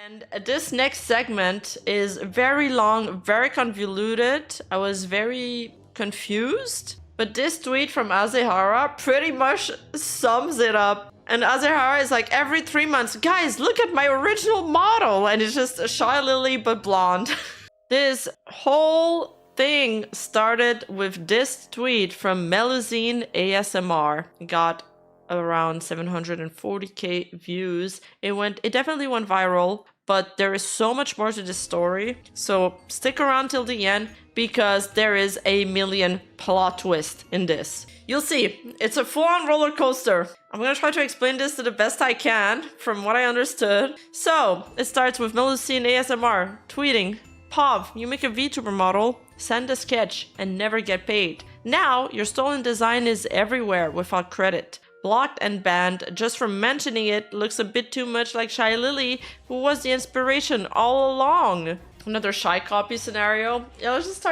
And this next segment is very long, very convoluted. I was very confused. But this tweet from Azehara pretty much sums it up. And Azehara is like, every 3 months, guys, look at my original model. And it's just a Shylily but blonde. This whole thing started with this tweet from Melusine ASMR. Got around 740k views. It definitely went viral, but there is so much more to this story. So stick around till the end because there is a million plot twist in this. You'll see, it's a full-on roller coaster. I'm gonna try to explain this to the best I can from what I understood. So it starts with Melusine ASMR tweeting, "Pov, you make a VTuber model, send a sketch and never get paid. Now your stolen design is everywhere without credit. Blocked and banned just from mentioning it. Looks a bit too much like Shylily, who was the inspiration all along." Another shy copy scenario. Yeah, let's just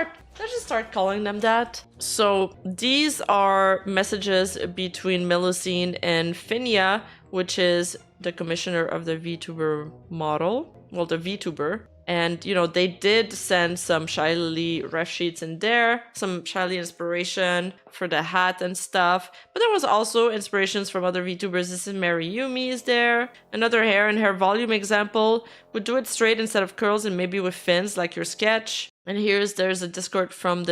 start calling them that. So these are messages between Melusine and Finia, which is the commissioner of the VTuber model. Well, the VTuber. And, you know, they did send some Shylily ref sheets in there, some Shylily inspiration for the hat and stuff. But there was also inspirations from other VTubers. This is Mary Yumi is there. Another hair and hair volume example. Would do it straight instead of curls and maybe with fins like your sketch. And there's a screenshot from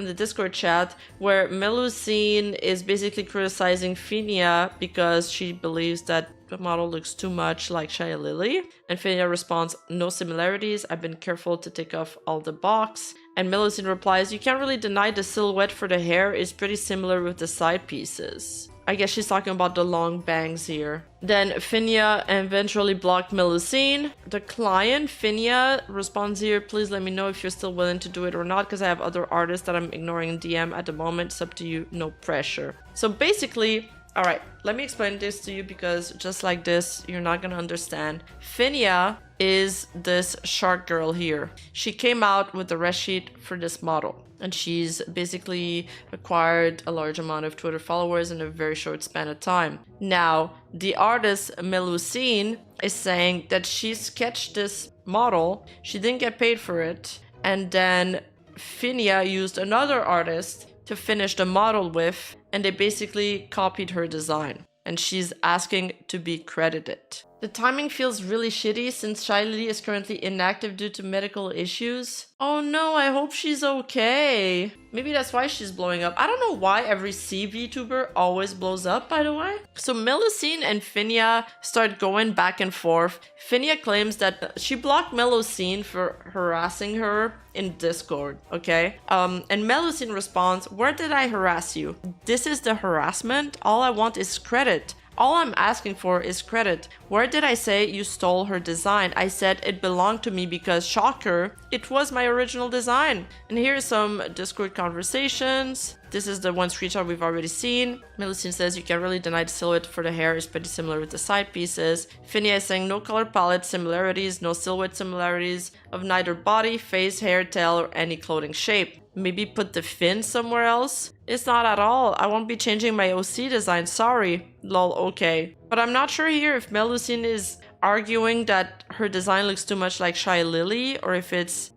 the Discord chat where Melusine is basically criticizing Finia because she believes that the model looks too much like Shylily. And Finia responds, "No similarities. I've been careful to take off all the box." And Melusine replies, "You can't really deny the silhouette for the hair is pretty similar with the side pieces." I guess she's talking about the long bangs here. Then Finia eventually blocked Melusine. The client, Finia, responds here, "Please let me know if you're still willing to do it or not, because I have other artists that I'm ignoring in DM at the moment. It's up to you, no pressure." So basically, all right, let me explain this to you because just like this, you're not gonna understand. Finia is this shark girl here. She came out with the rest sheet for this model. And she's basically acquired a large amount of Twitter followers in a very short span of time. Now, the artist Melusine is saying that she sketched this model, she didn't get paid for it, and then Finia used another artist to finish the model with, and they basically copied her design. And she's asking to be credited. The timing feels really shitty since Shylily is currently inactive due to medical issues. Oh no, I hope she's okay. Maybe that's why she's blowing up. I don't know why every C VTuber always blows up, by the way. So Melusine and Finia start going back and forth. Finia claims that she blocked Melusine for harassing her in Discord, okay? And Melusine responds, "Where did I harass you? This is the harassment? All I want is credit. All I'm asking for is credit. Where did I say you stole her design? I said it belonged to me because, shocker, it was my original design." And here's some Discord conversations. This is the one screenshot we've already seen. Melusine says, "You can't really deny the silhouette for the hair is pretty similar with the side pieces." Finia is saying, "No color palette similarities, no silhouette similarities of neither body, face, hair, tail, or any clothing shape. Maybe put the fin somewhere else." It's not at all. I won't be changing my OC design. Sorry. Lol, okay. But I'm not sure here if Melusine is arguing that her design looks too much like Shylily or if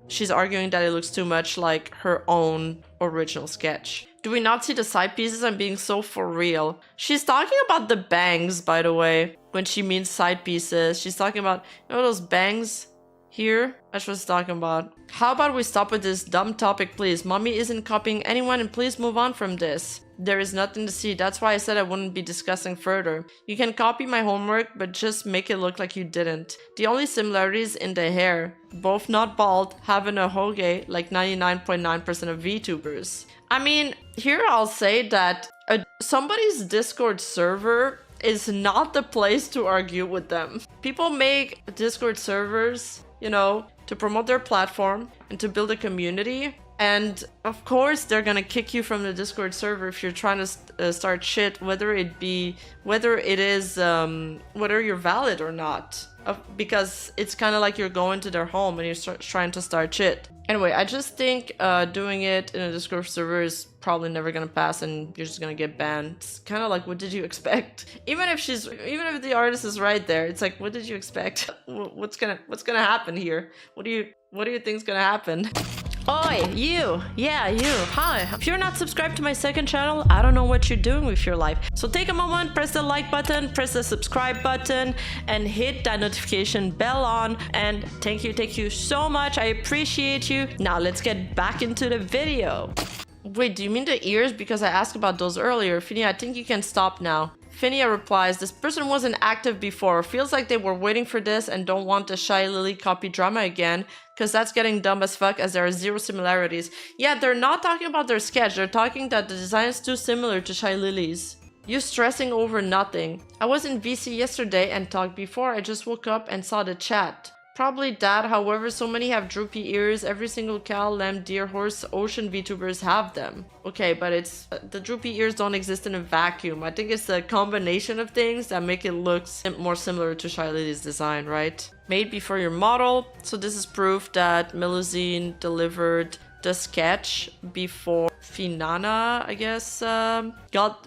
she's arguing that it looks too much like her own original sketch. Do we not see the side pieces? I'm being so for real. She's talking about the bangs, by the way, when she means side pieces. She's talking about, you know those bangs here? That's what she's talking about. How about we stop with this dumb topic, please? Mommy isn't copying anyone and please move on from this. There is nothing to see. That's why I said I wouldn't be discussing further. You can copy my homework, but just make it look like you didn't. The only similarities in the hair. Both not bald, having a hoge like 99.9% of VTubers. I mean, here I'll say that somebody's Discord server is not the place to argue with them. People make Discord servers, you know, to promote their platform and to build a community. And of course, they're gonna kick you from the Discord server if you're trying to start shit, whether you're valid or not. Because it's kind of like you're going to their home and you're trying to start shit. Anyway, I just think doing it in a Discord server is probably never gonna pass and you're just gonna get banned. It's kind of like, what did you expect? Even if the artist is right there, it's like, what did you expect? What's gonna happen here? What do you think's gonna happen? Oi, you! Yeah, you! Hi! If you're not subscribed to my second channel, I don't know what you're doing with your life. So take a moment, press the like button, press the subscribe button, and hit that notification bell on. And thank you so much. I appreciate you. Now let's get back into the video. Wait, do you mean the ears? Because I asked about those earlier. Finia, I think you can stop now. Finia replies, this person wasn't active before. Feels like they were waiting for this and don't want the Shylily copy drama again, because that's getting dumb as fuck as there are zero similarities. Yeah, they're not talking about their sketch. They're talking that the design is too similar to Shylily's. You stressing over nothing. I was in VC yesterday and talked before. I just woke up and saw the chat. Probably that, however, so many have droopy ears. Every single cow, lamb, deer, horse, ocean VTubers have them. Okay, but it's the droopy ears don't exist in a vacuum. I think it's a combination of things that make it look more similar to Shylily's design, right? Made before your model. So this is proof that Melusine delivered the sketch before Finia, I guess,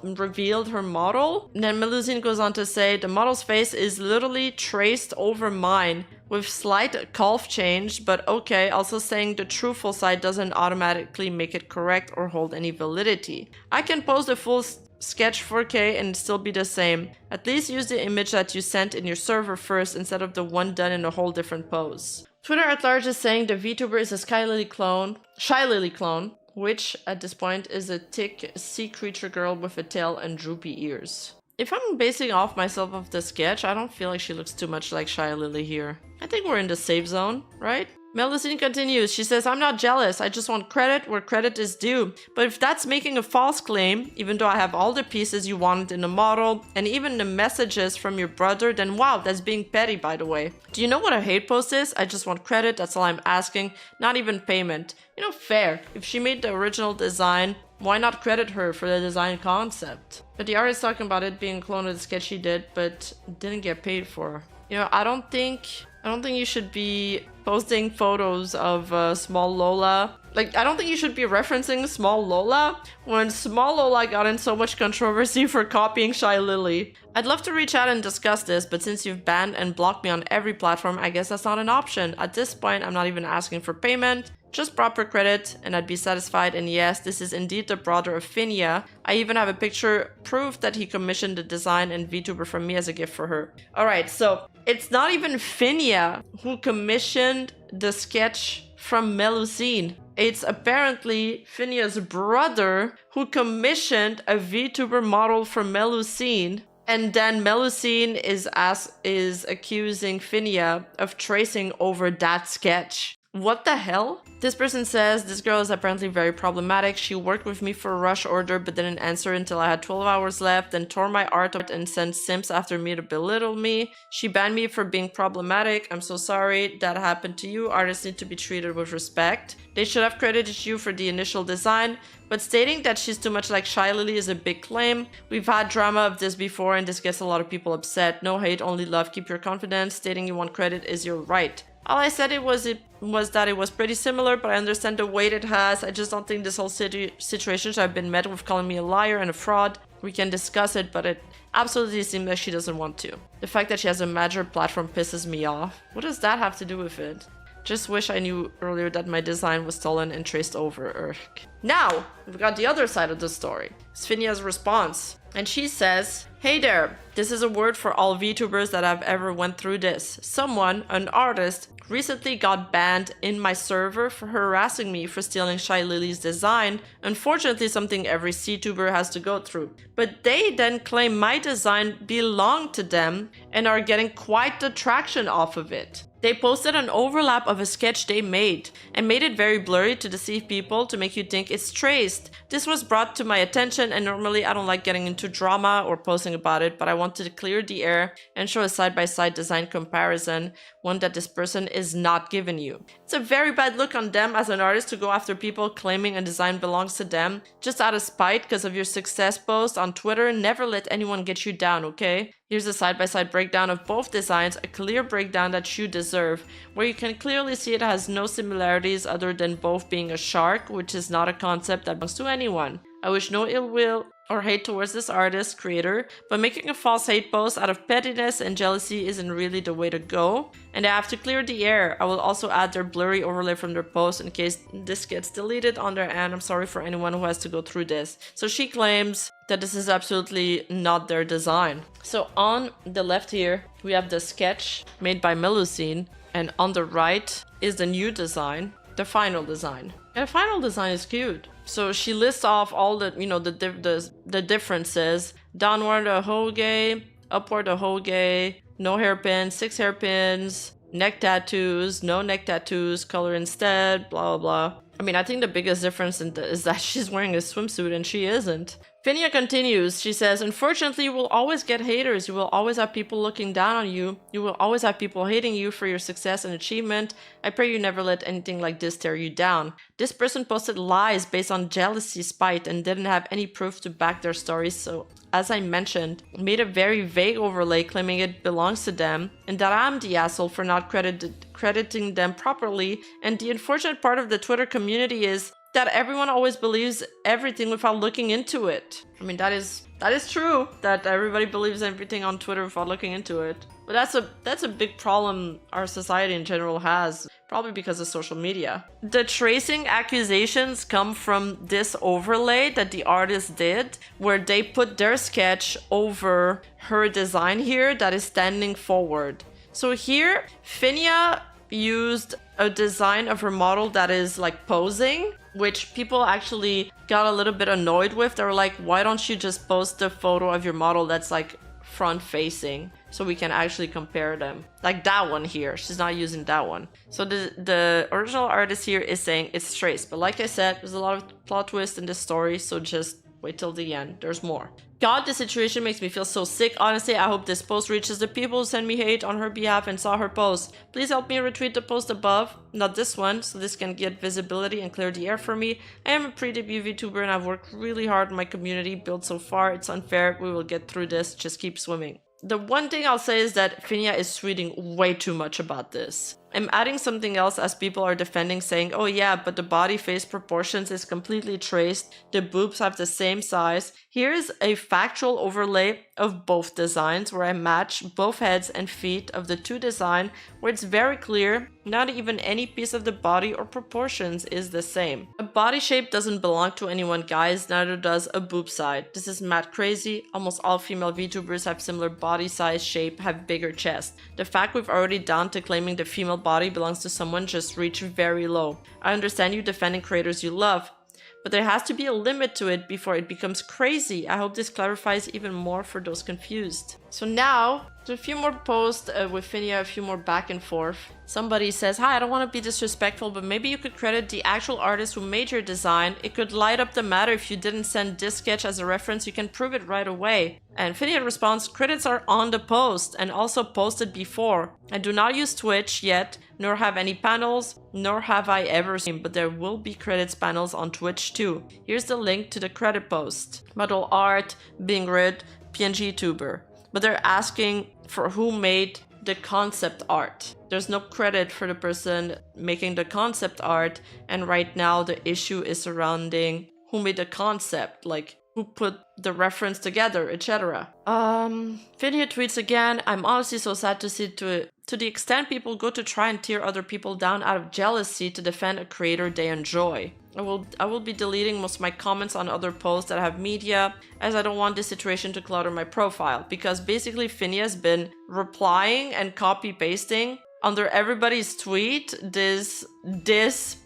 revealed her model. And then Melusine goes on to say, the model's face is literally traced over mine with slight calf change, but okay, also saying the truthful side doesn't automatically make it correct or hold any validity. I can post a full sketch 4K and still be the same. At least use the image that you sent in your server first instead of the one done in a whole different pose. Twitter at large is saying the VTuber is a Shylily clone, which at this point is a thick sea creature girl with a tail and droopy ears. If I'm basing off myself of the sketch, I don't feel like she looks too much like Shylily here. I think we're in the safe zone, right? Melusine continues. She says, I'm not jealous. I just want credit where credit is due. But if that's making a false claim, even though I have all the pieces you wanted in the model and even the messages from your brother, then wow, that's being petty, by the way. Do you know what a hate post is? I just want credit. That's all I'm asking. Not even payment. You know, fair. If she made the original design, why not credit her for the design concept? But the artist talking about it being a clone of the sketch she did, but didn't get paid for. You know, I don't think you should be posting photos of Small Lola. Like, I don't think you should be referencing Small Lola when Small Lola got in so much controversy for copying Shylily. I'd love to reach out and discuss this, but since you've banned and blocked me on every platform, I guess that's not an option. At this point, I'm not even asking for payment. Just proper credit and I'd be satisfied, and yes, this is indeed the brother of Finia. I even have a picture proof that he commissioned the design and VTuber from me as a gift for her. Alright, so it's not even Finia who commissioned the sketch from Melusine. It's apparently Finia's brother who commissioned a VTuber model for Melusine. And then Melusine is accusing Finia of tracing over that sketch. What the hell? This person says, this girl is apparently very problematic. She worked with me for a rush order but didn't answer until I had 12 hours left, then tore my art up and sent simps after me to belittle me. She banned me for being problematic. I'm so sorry that happened to you. Artists need to be treated with respect. They should have credited you for the initial design, but stating that she's too much like Shylily is a big claim. We've had drama of this before and this gets a lot of people upset. No hate, only love. Keep your confidence. Stating you want credit is your right. All I said was that it was pretty similar, but I understand the weight it has. I just don't think this whole situation should have been met with calling me a liar and a fraud. We can discuss it, but it absolutely seems like she doesn't want to. The fact that she has a major platform pisses me off. What does that have to do with it? Just wish I knew earlier that my design was stolen and traced over. Now, we've got the other side of the story. It's Finia's response. And she says, hey there, this is a word for all VTubers that have ever went through this. Someone, an artist, recently got banned in my server for harassing me for stealing Shylily's design. Unfortunately, something every CTuber has to go through. But they then claim my design belonged to them and are getting quite the traction off of it. They posted an overlap of a sketch they made and made it very blurry to deceive people to make you think it's traced. This was brought to my attention, and normally I don't like getting into into drama or posting about it, but I wanted to clear the air and show a side-by-side design comparison, one that this person is not giving you. It's a very bad look on them as an artist to go after people claiming a design belongs to them just out of spite because of your success post on Twitter. Never let anyone get you down, okay? Here's a side-by-side breakdown of both designs, a clear breakdown that you deserve, where you can clearly see it has no similarities other than both being a shark, which is not a concept that belongs to anyone. I wish no ill will or hate towards this artist, creator, but making a false hate post out of pettiness and jealousy isn't really the way to go. And I have to clear the air. I will also add their blurry overlay from their post in case this gets deleted on their end. I'm sorry for anyone who has to go through this. So she claims that this is absolutely not their design. So on the left here, we have the sketch made by Melusine, and on the right is the new design, the final design. And the final design is cute. So she lists off all the, you know, the differences. Downward a hoge, upward a hoge, no hairpins, 6 hairpins, neck tattoos, no neck tattoos, color instead, blah, blah, blah. I mean, I think the biggest difference is that she's wearing a swimsuit and she isn't. Finia continues, she says, unfortunately, you will always get haters. You will always have people looking down on you. You will always have people hating you for your success and achievement. I pray you never let anything like this tear you down. This person posted lies based on jealousy, spite, and didn't have any proof to back their stories. So, as I mentioned, made a very vague overlay claiming it belongs to them and that I'm the asshole for not crediting them properly. And the unfortunate part of the Twitter community is that everyone always believes everything without looking into it. I mean, that is true, that everybody believes everything on Twitter without looking into it. But that's a big problem our society in general has, probably because of social media. The tracing accusations come from this overlay that the artist did, where they put their sketch over her design here that is standing forward. So here, Finia used a design of her model that is like posing, which people actually got a little bit annoyed with. They were like, why don't you just post the photo of your model that's like front facing so we can actually compare them? Like that one here, she's not using that one. So the original artist here is saying it's traced, but like I said, there's a lot of plot twist in this story, so just wait till the end, there's more. God, this situation makes me feel so sick. Honestly, I hope this post reaches the people who send me hate on her behalf and saw her post. Please help me retweet the post above, not this one, so this can get visibility and clear the air for me. I am a pre-debut VTuber and I've worked really hard on my community built so far. It's unfair. We will get through this. Just keep swimming. The one thing I'll say is that Finia is tweeting way too much about this. I'm adding something else as people are defending, saying, oh yeah, but the body face proportions is completely traced. The boobs have the same size. Here's a factual overlay of both designs where I match both heads and feet of the two designs, where it's very clear not even any piece of the body or proportions is the same. A body shape doesn't belong to anyone, guys, neither does a boob side. This is mad crazy. Almost all female VTubers have similar body size, shape, have bigger chest. The fact we've already down to claiming the female body belongs to someone just reached very low. I understand you defending creators you love, but there has to be a limit to it before it becomes crazy. I hope this clarifies even more for those confused. So now, there's a few more posts with Finia, a few more back and forth. Somebody says, hi, I don't want to be disrespectful, but maybe you could credit the actual artist who made your design. It could light up the matter if you didn't send this sketch as a reference. You can prove it right away. And Finia responds, credits are on the post and also posted before. I do not use Twitch yet, nor have any panels, nor have I ever seen, but there will be credits panels on Twitch too. Here's the link to the credit post. Model art, Bingrid, PNG tuber. But they're asking for who made the concept art. There's no credit for the person making the concept art, and right now the issue is surrounding who made the concept, like who put the reference together, etc. Finia tweets again, I'm honestly so sad to see to the extent people go to try and tear other people down out of jealousy to defend a creator they enjoy. I will be deleting most of my comments on other posts that have media, as I don't want this situation to clutter my profile, because basically Finia's been replying and copy pasting under everybody's tweet this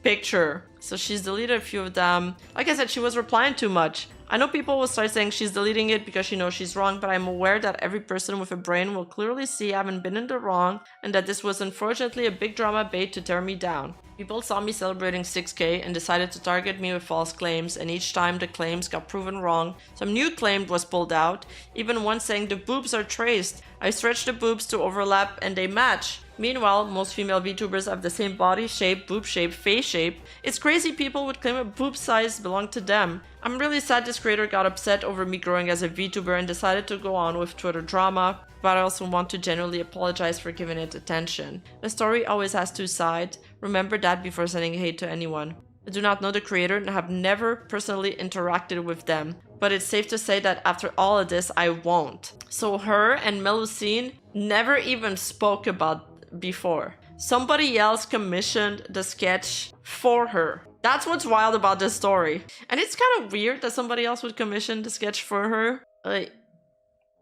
picture. So she's deleted a few of them. Like I said, she was replying too much. I know people will start saying she's deleting it because she knows she's wrong, but I'm aware that every person with a brain will clearly see I haven't been in the wrong and that this was unfortunately a big drama bait to tear me down. People saw me celebrating 6K and decided to target me with false claims, and each time the claims got proven wrong, some new claim was pulled out, even one saying the boobs are traced. I stretched the boobs to overlap and they match. Meanwhile, most female VTubers have the same body shape, boob shape, face shape. It's crazy people would claim a boob size belonged to them. I'm really sad this creator got upset over me growing as a VTuber and decided to go on with Twitter drama, but I also want to genuinely apologize for giving it attention. The story always has two sides. Remember that before sending hate to anyone. I do not know the creator and have never personally interacted with them, but it's safe to say that after all of this, I won't. So her and Melusine never even spoke about before. Somebody else commissioned the sketch for her. That's what's wild about this story. And it's kind of weird that somebody else would commission the sketch for her.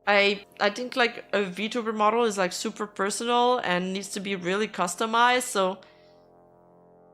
I think like a VTuber model is like super personal and needs to be really customized, so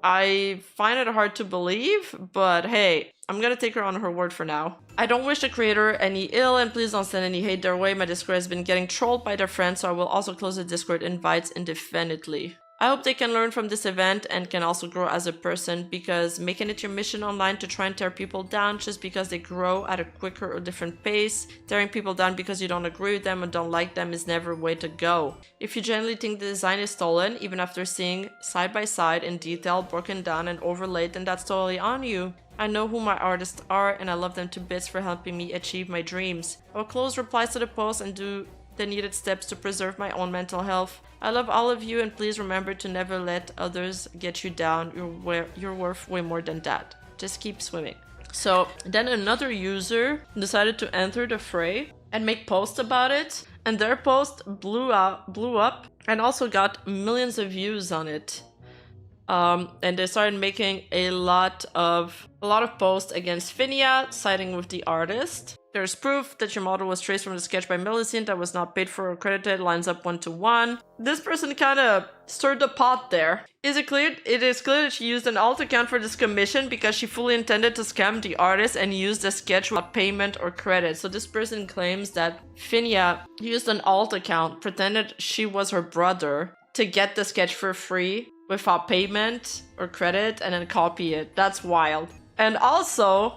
I find it hard to believe, but hey, I'm gonna take her on her word for now. I don't wish the creator any ill, and please don't send any hate their way. My Discord has been getting trolled by their friends, so I will also close the Discord invites indefinitely. I hope they can learn from this event and can also grow as a person, because making it your mission online to try and tear people down just because they grow at a quicker or different pace, tearing people down because you don't agree with them or don't like them is never a way to go. If you genuinely think the design is stolen, even after seeing side by side in detail, broken down and overlaid, then that's totally on you. I know who my artists are and I love them to bits for helping me achieve my dreams. I will close replies to the post and do the needed steps to preserve my own mental health. I love all of you, and please remember to never let others get you down. You're worth way more than that. Just keep swimming. So then another user decided to enter the fray and make posts about it, and their post blew up and also got millions of views on it. And they started making a lot of posts against Finia, siding with the artist. There's proof that your model was traced from the sketch by Melusine that was not paid for or credited, lines up 1-to-1. This person kind of stirred the pot there. It is clear that she used an alt account for this commission because she fully intended to scam the artist and use the sketch without payment or credit. So this person claims that Finia used an alt account, pretended she was her brother to get the sketch for free without payment or credit and then copy it. That's wild. And also,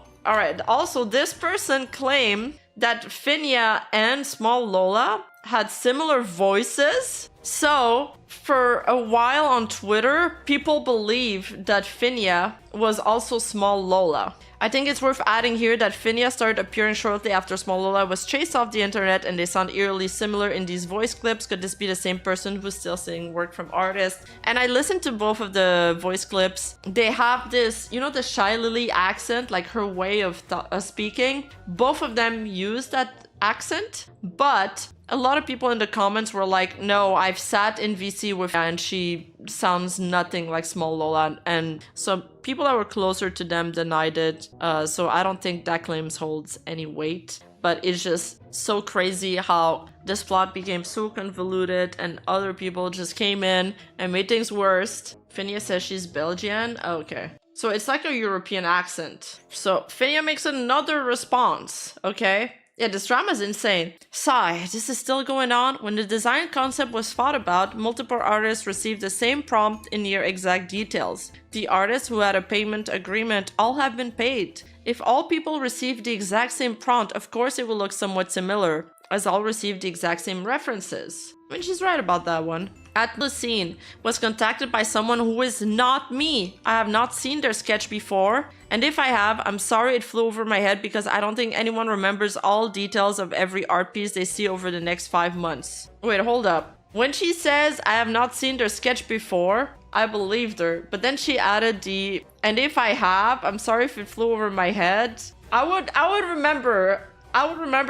this person claimed that Finia and Small Lola had similar voices. So, for a while on Twitter, people believed that Finia was also Small Lola. I think it's worth adding here that Finia started appearing shortly after Small Lola was chased off the internet, and they sound eerily similar in these voice clips. Could this be the same person who's still seeing work from artists? And I listened to both of the voice clips. They have this, you know, the Shylily accent, like her way of speaking. Both of them use that accent, but a lot of people in the comments were like, no, I've sat in VC with her and she sounds nothing like Small Lola. And so people that were closer to them denied it. So I don't think that claims holds any weight. But it's just so crazy how this plot became so convoluted and other people just came in and made things worse. Finia says she's Belgian. Okay. So it's like a European accent. So Finia makes another response, okay? Yeah, this drama is insane. Sigh, this is still going on? When the design concept was thought about, multiple artists received the same prompt in near exact details. The artists who had a payment agreement all have been paid. If all people receive the exact same prompt, of course it will look somewhat similar, as all received the exact same references. I mean, she's right about that one. Melusine was contacted by someone who is not me. I have not seen their sketch before, and if I have, I'm sorry it flew over my head because I don't think anyone remembers all details of every art piece they see over the next 5 months. Wait, hold up. When she says I have not seen their sketch before, I believed her, but then she added the, and if I have, I'm sorry if it flew over my head. I would remember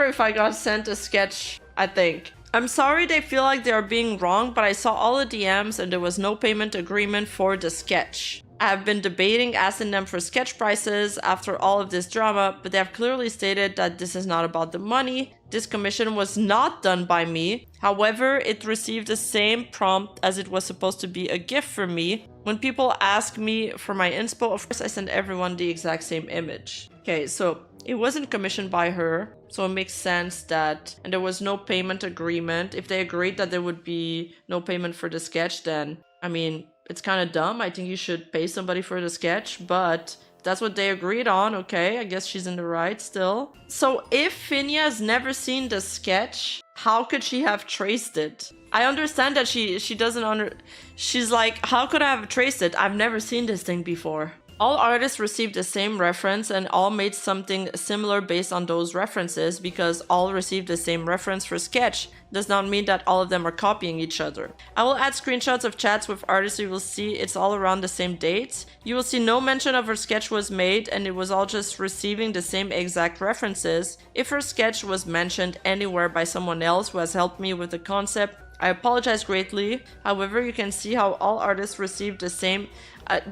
if I got sent a sketch, I think. I'm sorry they feel like they are being wrong, but I saw all the DMs and there was no payment agreement for the sketch. I have been debating asking them for sketch prices after all of this drama, but they have clearly stated that this is not about the money. This commission was not done by me. However, it received the same prompt as it was supposed to be a gift for me. When people ask me for my inspo, of course I send everyone the exact same image. Okay, so It wasn't commissioned by her, so it makes sense that, and there was no payment agreement. If they agreed that there would be no payment for the sketch, then, I mean, it's kind of dumb. I think you should pay somebody for the sketch, but that's what they agreed on. Okay, I guess she's in the right still. So if Finia has never seen the sketch, how could she have traced it? I understand that she doesn't she's like, how could I have traced it? I've never seen this thing before. All artists received the same reference and all made something similar based on those references, because all received the same reference for sketch does not mean that all of them are copying each other. I will add screenshots of chats with artists. You will see it's all around the same dates. You will see no mention of her sketch was made, and it was all just receiving the same exact references. If her sketch was mentioned anywhere by someone else who has helped me with the concept, I apologize greatly. However, you can see how all artists received the same.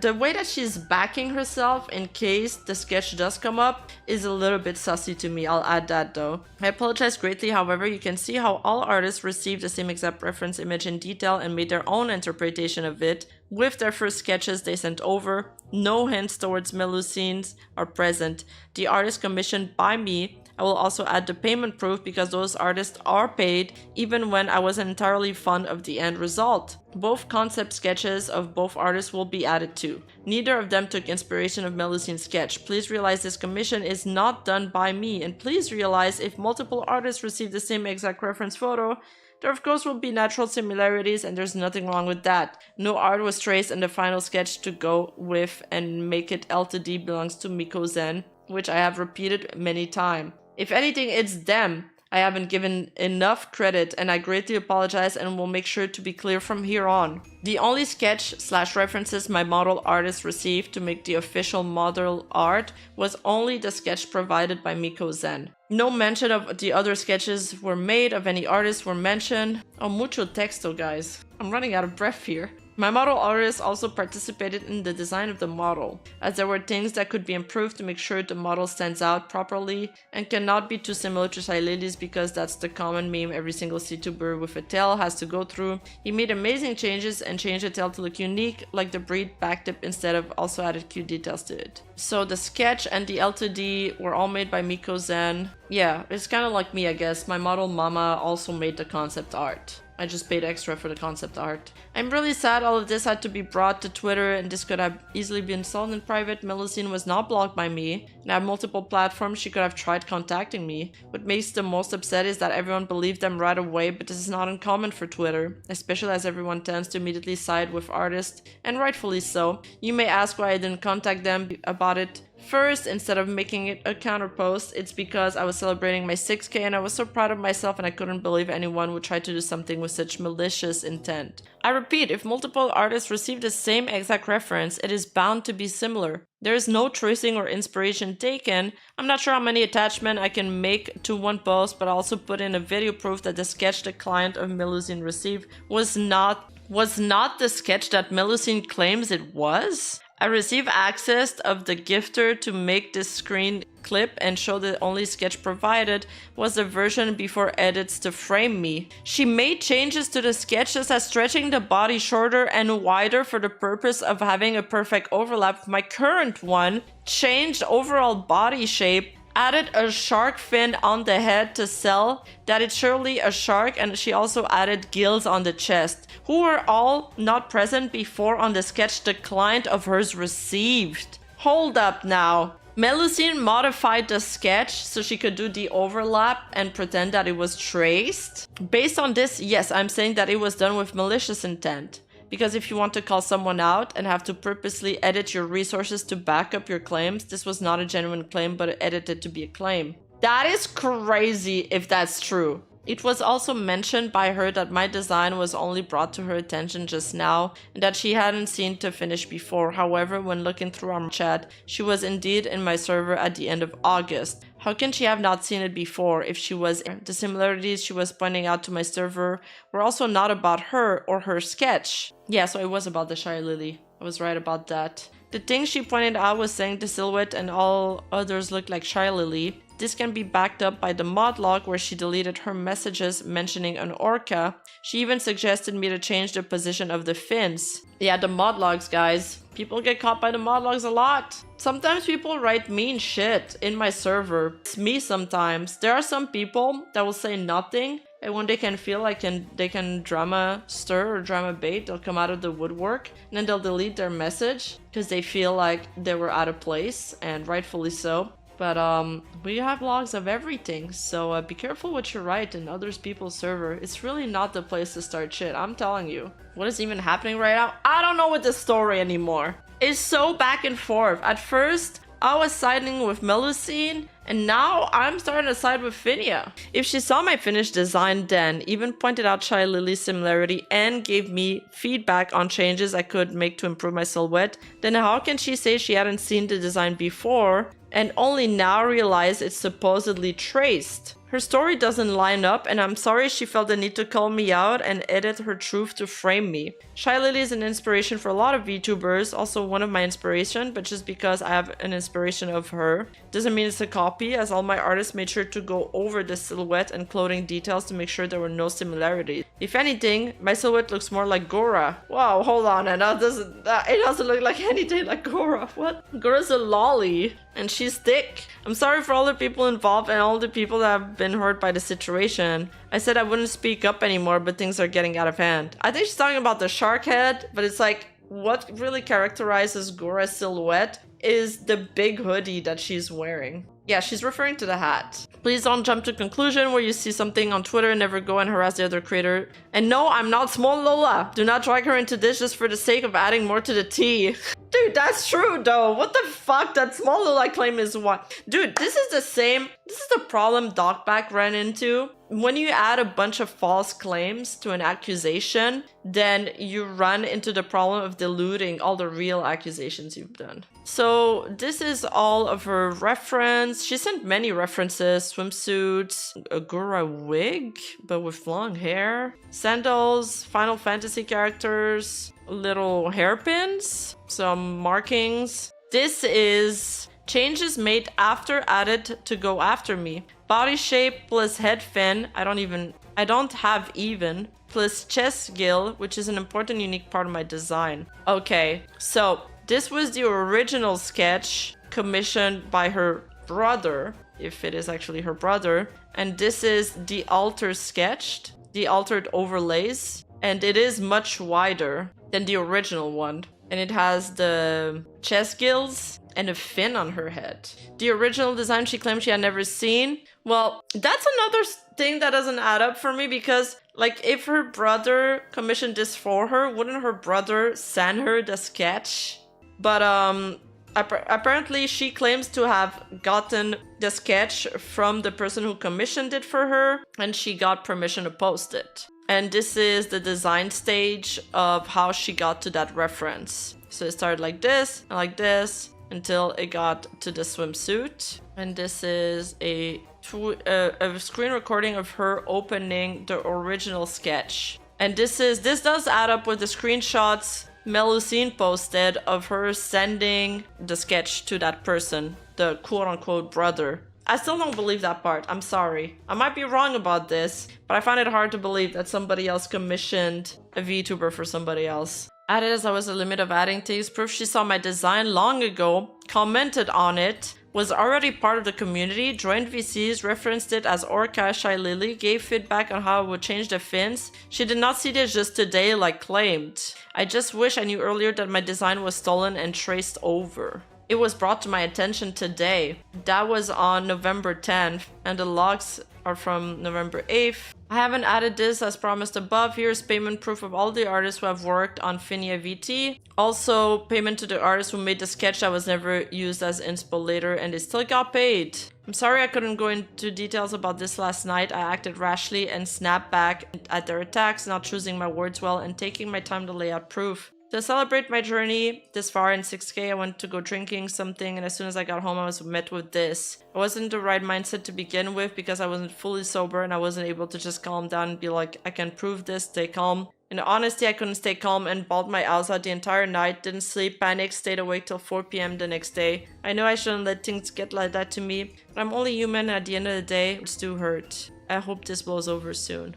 The way that she's backing herself in case the sketch does come up is a little bit sussy to me. I'll add that though. I apologize greatly. However, you can see how all artists received the same exact reference image in detail and made their own interpretation of it with their first sketches they sent over. No hints towards Melusines are present. The artist commissioned by me. I will also add the payment proof because those artists are paid even when I wasn't entirely fond of the end result. Both concept sketches of both artists will be added too. Neither of them took inspiration of Melusine's sketch. Please realize this commission is not done by me, and please realize if multiple artists receive the same exact reference photo, there of course will be natural similarities, and there's nothing wrong with that. No art was traced in the final sketch to go with and make it L to D belongs to Miko Zen, which I have repeated many times. If anything, it's them I haven't given enough credit, and I greatly apologize and will make sure to be clear from here on. The only sketch/references my model artist received to make the official model art was only the sketch provided by Miko Zen. No mention of the other sketches were made, of any artists were mentioned. Oh, mucho texto, guys. I'm running out of breath here. My model artist also participated in the design of the model, as there were things that could be improved to make sure the model stands out properly and cannot be too similar to Shylily's, because that's the common meme every single Vtuber with a tail has to go through. He made amazing changes and changed the tail to look unique, like the breed back tip, instead of also added cute details to it. So the sketch and the L2D were all made by Miko Zen. Yeah, it's kind of like me, I guess. My model mama also made the concept art. I just paid extra for the concept art. I'm really sad all of this had to be brought to Twitter, and this could have easily been solved in private. Melusine was not blocked by me, and I have multiple platforms. She could have tried contacting me. What makes the most upset is that everyone believed them right away, but this is not uncommon for Twitter, especially as everyone tends to immediately side with artists, and rightfully so. You may ask why I didn't contact them about it first instead of making it a counter post. It's because I was celebrating my 6K and I was so proud of myself, and I couldn't believe anyone would try to do something with such malicious intent. I repeat, if multiple artists receive the same exact reference, it is bound to be similar. There is no tracing or inspiration taken. I'm not sure how many attachments I can make to one post, but I also put in a video proof that the sketch the client of Melusine received was not the sketch that Melusine claims it was. I received access of the gifter to make this screen clip and show the only sketch provided was the version before edits to frame me. She made changes to the sketch such as stretching the body shorter and wider for the purpose of having a perfect overlap with my current one, changed overall body shape, added a shark fin on the head to sell that it's surely a shark, and she also added gills on the chest, who were all not present before on the sketch the client of hers received. Hold up now. Melusine modified the sketch so she could do the overlap and pretend that it was traced. Based on this, yes, I'm saying that it was done with malicious intent. Because if you want to call someone out and have to purposely edit your resources to back up your claims, this was not a genuine claim but edited to be a claim. That is crazy if that's true. It was also mentioned by her that my design was only brought to her attention just now and that she hadn't seen to finish before. However, when looking through our chat, she was indeed in my server at the end of August. How can she have not seen it before if she was? The similarities she was pointing out to my server were also not about her or her sketch. Yeah, so it was about the Shylily. I was right about that. The thing she pointed out was saying the silhouette and all others look like Shylily. This can be backed up by the mod log where she deleted her messages mentioning an orca. She even suggested me to change the position of the fins. Yeah, the mod logs, guys. People get caught by the mod logs a lot. Sometimes people write mean shit in my server. It's me sometimes. There are some people that will say nothing, and when they can feel like they can drama stir or drama bait, they'll come out of the woodwork and then they'll delete their message because they feel like they were out of place, and rightfully so. But we have logs of everything, so be careful what you write in other people's server. It's really not the place to start shit, I'm telling you. What is even happening right now? I don't know with this story anymore. It's so back and forth. At first, I was siding with Melusine, and now I'm starting to side with Finia. If she saw my finished design then, even pointed out Shylily's similarity and gave me feedback on changes I could make to improve my silhouette, then how can she say she hadn't seen the design before and only now realize it's supposedly traced? Her story doesn't line up, and I'm sorry she felt the need to call me out and edit her truth to frame me. Shylily is an inspiration for a lot of VTubers, also one of my inspiration, but just because I have an inspiration of her doesn't mean it's a copy, as all my artists made sure to go over the silhouette and clothing details to make sure there were no similarities. If anything, my silhouette looks more like Gora. Wow, hold on, and it doesn't look like anything like Gora. What? Gora's a lolly, and she's thick. I'm sorry for all the people involved and all the people that have been hurt by the situation. I said I wouldn't speak up anymore, but things are getting out of hand. I think she's talking about the shark head, but it's like, what really characterizes Gora's silhouette is the big hoodie that she's wearing. Yeah, she's referring to the hat. Please don't jump to conclusion where you see something on Twitter and never go and harass the other creator. And no, I'm not Small Lola. Do not drag her into this just for the sake of adding more to the tea. Dude, that's true though. What the fuck? That Small Lola claim is what? Dude, this is the problem Docback ran into. When you add a bunch of false claims to an accusation, then you run into the problem of diluting all the real accusations you've done. So this is all of her reference. She sent many references: swimsuits, a Gora wig, but with long hair, sandals, Final Fantasy characters, little hairpins, some markings. This is changes made after added to go after me. Body shape plus head fin, I don't have even, plus chest gill, which is an important unique part of my design. Okay, so this was the original sketch commissioned by her brother, if it is actually her brother, and this is the altered sketched, the altered overlays, and it is much wider than the original one. And it has the chest gills and a fin on her head. The original design she claimed she had never seen. Well, that's another thing that doesn't add up for me, because like if her brother commissioned this for her, wouldn't her brother send her the sketch? But apparently she claims to have gotten the sketch from the person who commissioned it for her, and she got permission to post it. And this is the design stage of how she got to that reference. So it started like this, until it got to the swimsuit. And this is a screen recording of her opening the original sketch. And this does add up with the screenshots Melusine posted of her sending the sketch to that person, the quote-unquote brother. I still don't believe that part. I'm sorry. I might be wrong about this, but I find it hard to believe that somebody else commissioned a VTuber for somebody else. Added as I was a limit of adding things, proof she saw my design long ago, commented on it, was already part of the community, joined VCs, referenced it as Orca. Shylily gave feedback on how it would change the fins. She did not see this just today like claimed. I just wish I knew earlier that my design was stolen and traced over. It was brought to my attention today. That was on November 10th, and the logs are from November 8th. I haven't added this as promised above. Here's payment proof of all the artists who have worked on Finia VT. Also, payment to the artist who made the sketch that was never used as inspo later, and they still got paid. I'm sorry I couldn't go into details about this last night. I acted rashly and snapped back at their attacks, not choosing my words well and taking my time to lay out proof. To celebrate my journey this far in 6K, I went to go drinking something, and as soon as I got home, I was met with this. I wasn't in the right mindset to begin with because I wasn't fully sober and I wasn't able to just calm down and be like, I can prove this, stay calm. In honesty, I couldn't stay calm and bawled my eyes out the entire night, didn't sleep, panicked, stayed awake till 4 p.m. the next day. I know I shouldn't let things get like that to me, but I'm only human and at the end of the day, it do hurt. I hope this blows over soon.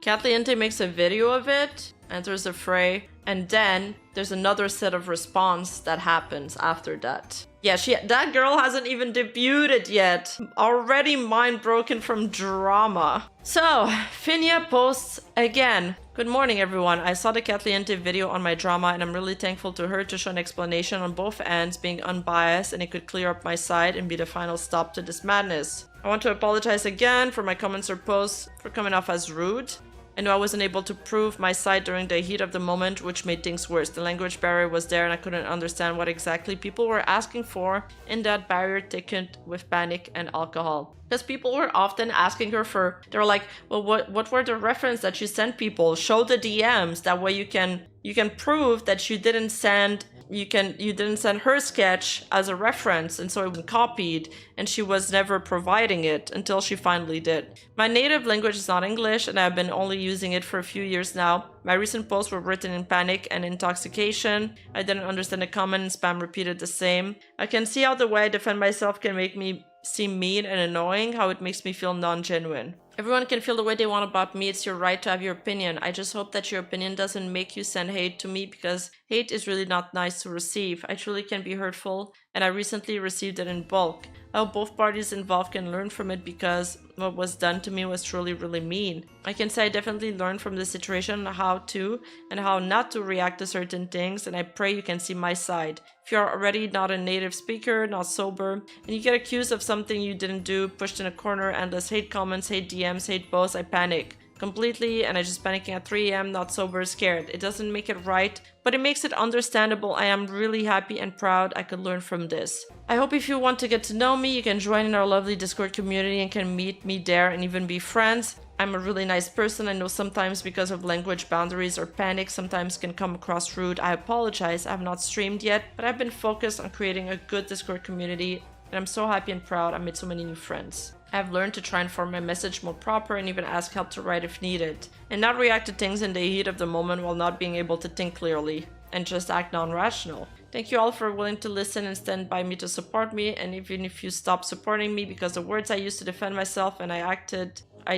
Catliente makes a video of it, enters a fray, and then there's another set of response that happens after that. Yeah, that girl hasn't even debuted yet. Already mind broken from drama. So, Finia posts again. Good morning, everyone. I saw the Catliente video on my drama, and I'm really thankful to her to show an explanation on both ends, being unbiased, and it could clear up my side and be the final stop to this madness. I want to apologize again for my comments or posts for coming off as rude. I know I wasn't able to prove my side during the heat of the moment, which made things worse. The language barrier was there and I couldn't understand what exactly people were asking for, and that barrier thickened with panic and alcohol. Because people were often asking her for, they were like, well, what were the reference that you sent people? Show the DMs. That way you can prove that you didn't send her sketch as a reference, and so it was copied, and she was never providing it until she finally did. My native language is not English, and I've been only using it for a few years now. My recent posts were written in panic and intoxication. I didn't understand the comment, and spam repeated the same. I can see how the way I defend myself can make me seem mean and annoying, how it makes me feel non-genuine. Everyone can feel the way they want about me. It's your right to have your opinion. I just hope that your opinion doesn't make you send hate to me, because hate is really not nice to receive. I truly can be hurtful, and I recently received it in bulk. I hope both parties involved can learn from it, because what was done to me was truly really mean. I can say I definitely learned from the situation how to and how not to react to certain things, and I pray you can see my side. If you're already not a native speaker, not sober, and you get accused of something you didn't do, pushed in a corner, endless hate comments, hate DMs, hate posts, I panic completely, and I just panicking at 3 a.m, not sober, scared. It doesn't make it right, but it makes it understandable. I am really happy and proud I could learn from this. I hope if you want to get to know me, you can join in our lovely Discord community and can meet me there and even be friends. I'm a really nice person. I know sometimes because of language boundaries or panic sometimes can come across rude. I apologize. I have not streamed yet, but I've been focused on creating a good Discord community, and I'm so happy and proud I made so many new friends. I've learned to try and form my message more proper and even ask help to write if needed, and not react to things in the heat of the moment while not being able to think clearly and just act non-rational. Thank you all for willing to listen and stand by me to support me, and even if you stop supporting me because the words I used to defend myself and I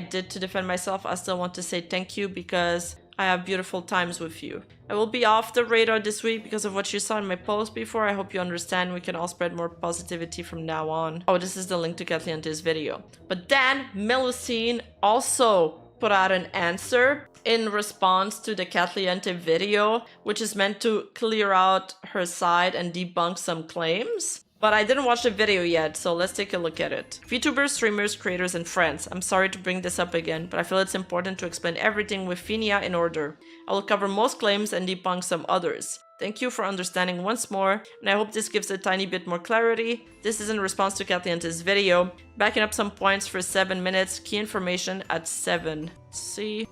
did to defend myself, I still want to say thank you because I have beautiful times with you. I will be off the radar this week because of what you saw in my post before. I hope you understand. We can all spread more positivity from now on. Oh, this is the link to Catliente's video. But then Melusine also put out an answer in response to the Catliente video, which is meant to clear out her side and debunk some claims. But I didn't watch the video yet, so let's take a look at it. VTubers, streamers, creators, and friends. I'm sorry to bring this up again, but I feel it's important to explain everything with Finia in order. I will cover most claims and debunk some others. Thank you for understanding once more, and I hope this gives a tiny bit more clarity. This is in response to Catliente's video, backing up some points for 7 minutes, key information at 7. See?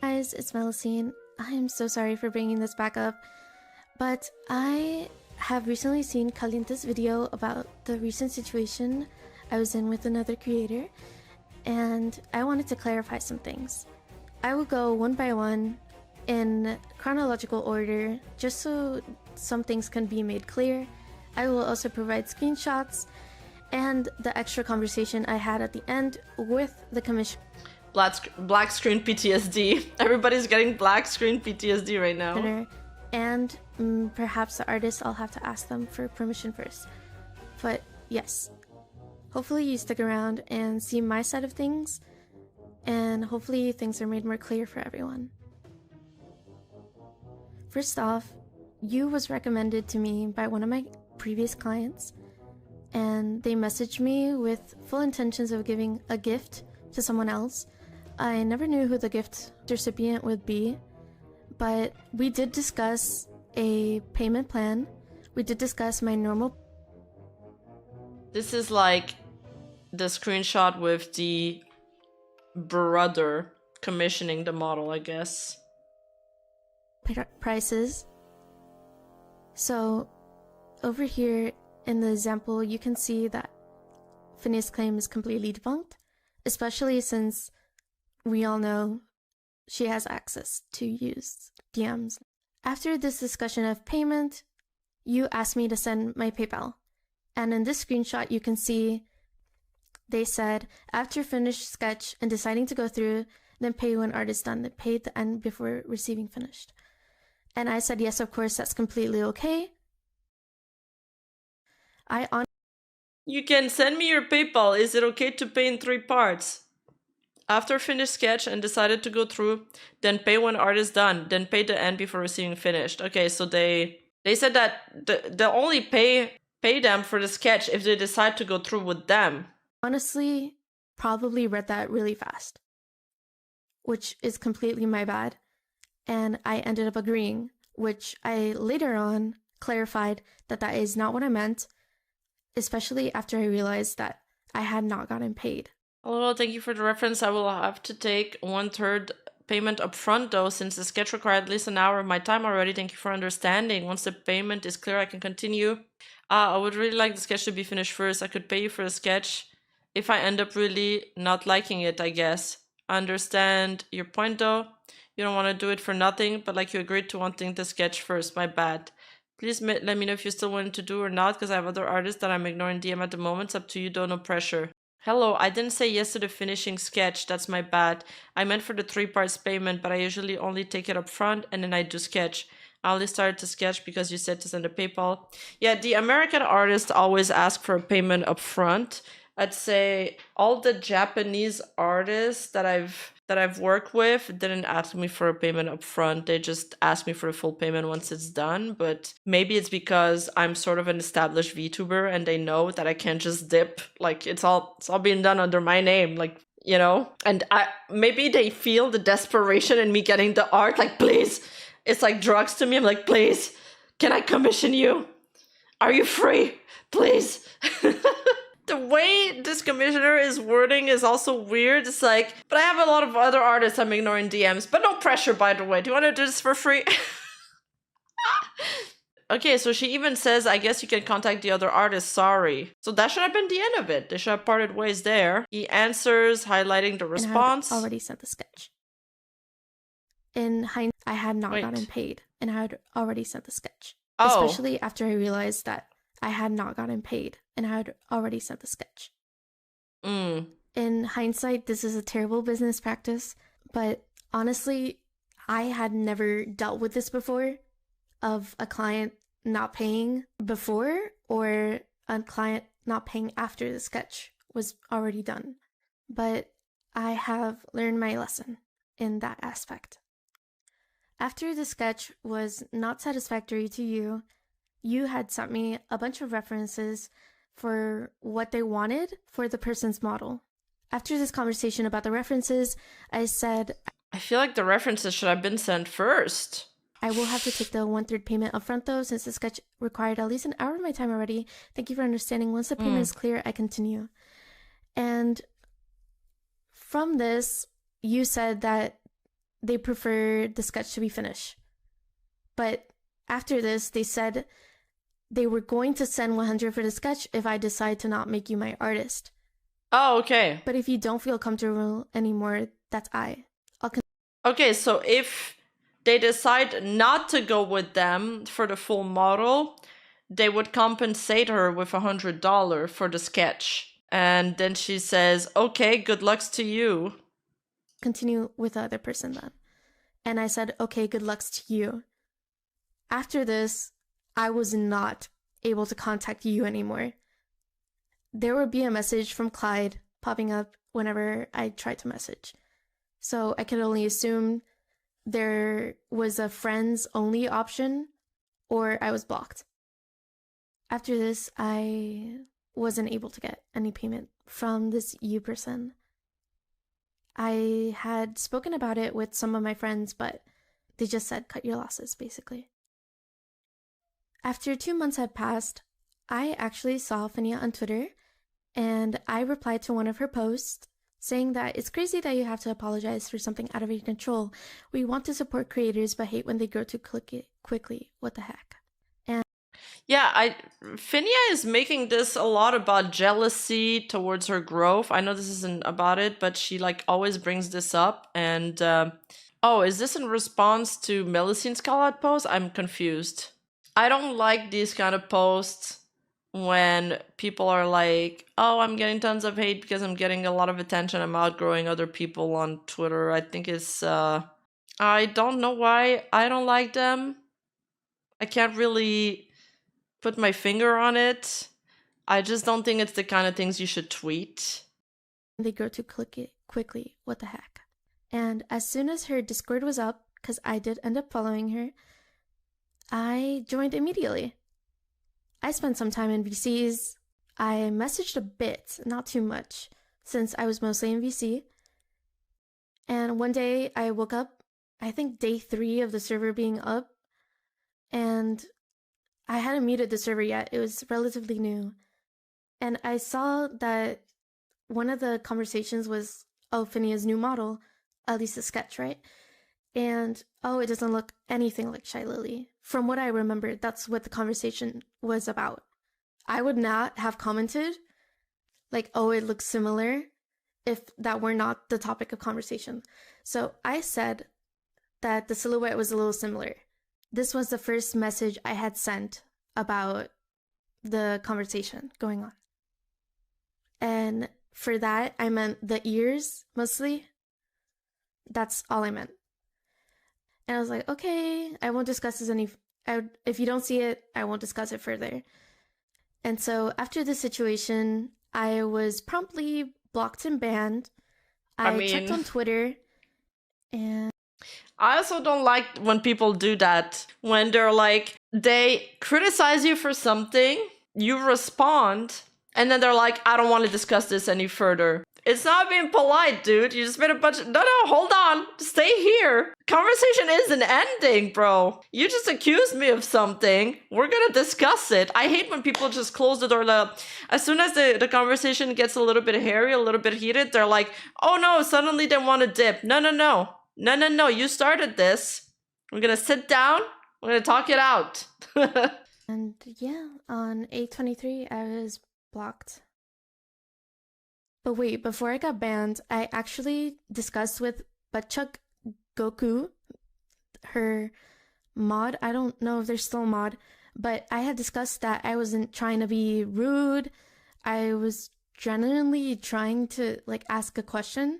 Guys, it's Melusine. I am so sorry for bringing this back up, but I have recently seen Catliente's video about the recent situation I was in with another creator, and I wanted to clarify some things. I will go one by one in chronological order just so some things can be made clear. I will also provide screenshots and the extra conversation I had at the end with the commission. Black screen PTSD. Everybody's getting black screen PTSD right now. And perhaps the artists, I'll have to ask them for permission first. But yes, hopefully you stick around and see my side of things, and hopefully things are made more clear for everyone. First off, you was recommended to me by one of my previous clients, and they messaged me with full intentions of giving a gift to someone else. I never knew who the gift recipient would be, but we did discuss a payment plan. We did discuss my normal. This is like the screenshot with the brother commissioning the model, I guess. Prices. So over here in the example, you can see that Finia's claim is completely debunked, especially since we all know she has access to use DMs. After this discussion of payment, you asked me to send my PayPal. And in this screenshot, you can see they said, after finished sketch and deciding to go through, then pay when art is done. Then pay at the end before receiving finished. And I said, yes, of course, that's completely okay. You can send me your PayPal. Is it okay to pay in 3 parts? After finished sketch and decided to go through, then pay when art is done, then pay the end before receiving finished. Okay, so they said that they'll only pay them for the sketch if they decide to go through with them. Honestly, probably read that really fast, which is completely my bad. And I ended up agreeing, which I later on clarified that that is not what I meant, especially after I realized that I had not gotten paid. Hello, thank you for the reference. I will have to take 1/3 payment upfront though, since the sketch required at least an hour of my time already. Thank you for understanding. Once the payment is clear, I can continue. I would really like the sketch to be finished first. I could pay you for the sketch if I end up really not liking it, I guess. I understand your point though. You don't want to do it for nothing, but like you agreed to wanting the sketch first. My bad. Please let me know if you still want to do or not, because I have other artists that I'm ignoring DM at the moment. It's up to you though, no pressure. Hello, I didn't say yes to the finishing sketch. That's my bad. I meant for the 3 parts payment, but I usually only take it up front and then I do sketch. I only started to sketch because you said to send a PayPal. Yeah, the American artists always ask for a payment up front. I'd say all the Japanese artists that I've worked with didn't ask me for a payment up front. They just asked me for a full payment once it's done. But maybe it's because I'm sort of an established VTuber and they know that I can't just dip. Like it's all being done under my name, like, you know? And maybe they feel the desperation in me getting the art, like, please. It's like drugs to me. I'm like, please, can I commission you? Are you free? Please. The way this commissioner is wording is also weird. It's like, but I have a lot of other artists I'm ignoring DMs. But no pressure, by the way. Do you want to do this for free? Okay, so she even says, I guess you can contact the other artist, sorry. So that should have been the end of it. They should have parted ways there. He answers, highlighting the response. And I had already sent the sketch. In hindsight, I had not gotten paid, and I had already sent the sketch. Oh. Especially after I realized that I had not gotten paid, and I had already sent the sketch. In hindsight, this is a terrible business practice, but honestly, I had never dealt with this before, of a client not paying before, or a client not paying after the sketch was already done. But I have learned my lesson in that aspect. After the sketch was not satisfactory to you, you had sent me a bunch of references for what they wanted for the person's model. After this conversation about the references, I said, I feel like the references should have been sent first. I will have to take the 1/3 payment upfront though, since the sketch required at least an hour of my time already. Thank you for understanding. Once the payment is clear, I continue. And from this, you said that they preferred the sketch to be finished. But after this, they said they were going to send 100 for the sketch if I decide to not make you my artist. Oh, okay. But if you don't feel comfortable anymore, that's Okay, so if they decide not to go with them for the full model, they would compensate her with $100 for the sketch. And then she says, okay, good lucks to you. Continue with the other person then. And I said, okay, good lucks to you. After this, I was not able to contact you anymore. There would be a message from Clyde popping up whenever I tried to message. So I could only assume there was a friends only option or I was blocked. After this, I wasn't able to get any payment from this you person. I had spoken about it with some of my friends, but they just said cut your losses, basically. After 2 months had passed, I actually saw Finia on Twitter, and I replied to one of her posts saying that it's crazy that you have to apologize for something out of your control. We want to support creators but hate when they grow too quickly. What the heck? And yeah, Finia is making this a lot about jealousy towards her growth. I know this isn't about it, but she like always brings this up, and Oh, is this in response to Melusine's call-out post? I'm confused. I don't like these kind of posts when people are like, oh, I'm getting tons of hate because I'm getting a lot of attention. I'm outgrowing other people on Twitter. I think it's, I don't know why I don't like them. I can't really put my finger on it. I just don't think it's the kind of things you should tweet. They grow too quickly. What the heck? And as soon as her Discord was up, because I did end up following her, I joined immediately. I spent some time in VCs. I messaged a bit, not too much, since I was mostly in VC. And one day I woke up, I think day 3 of the server being up, and I hadn't muted the server yet. It was relatively new. And I saw that one of the conversations was, oh, Finia's new model, at least a sketch, right? And, oh, it doesn't look anything like Shylily. From what I remember, that's what the conversation was about. I would not have commented, like, oh, it looks similar, if that were not the topic of conversation. So I said that the silhouette was a little similar. This was the first message I had sent about the conversation going on. And for that, I meant the ears, mostly. That's all I meant. And I was like, okay, I won't discuss this if you don't see it, I won't discuss it further. And so after the situation, I was promptly blocked and banned. I checked on Twitter, and I also don't like when people do that. When they're like, they criticize you for something, you respond, and then they're like, I don't want to discuss this any further. It's not being polite, dude. You just made a bunch of... No, hold on. Stay here. Conversation isn't ending, bro. You just accused me of something. We're gonna discuss it. I hate when people just close the door. As soon as the conversation gets a little bit hairy, a little bit heated, they're like, oh no, suddenly they want to dip. No. You started this. We're gonna sit down. We're gonna talk it out. And yeah, on 8/23, I was blocked. But wait, before I got banned, I actually discussed with Butchuck Goku, her mod. I don't know if they're still a mod, but I had discussed that I wasn't trying to be rude. I was genuinely trying to ask a question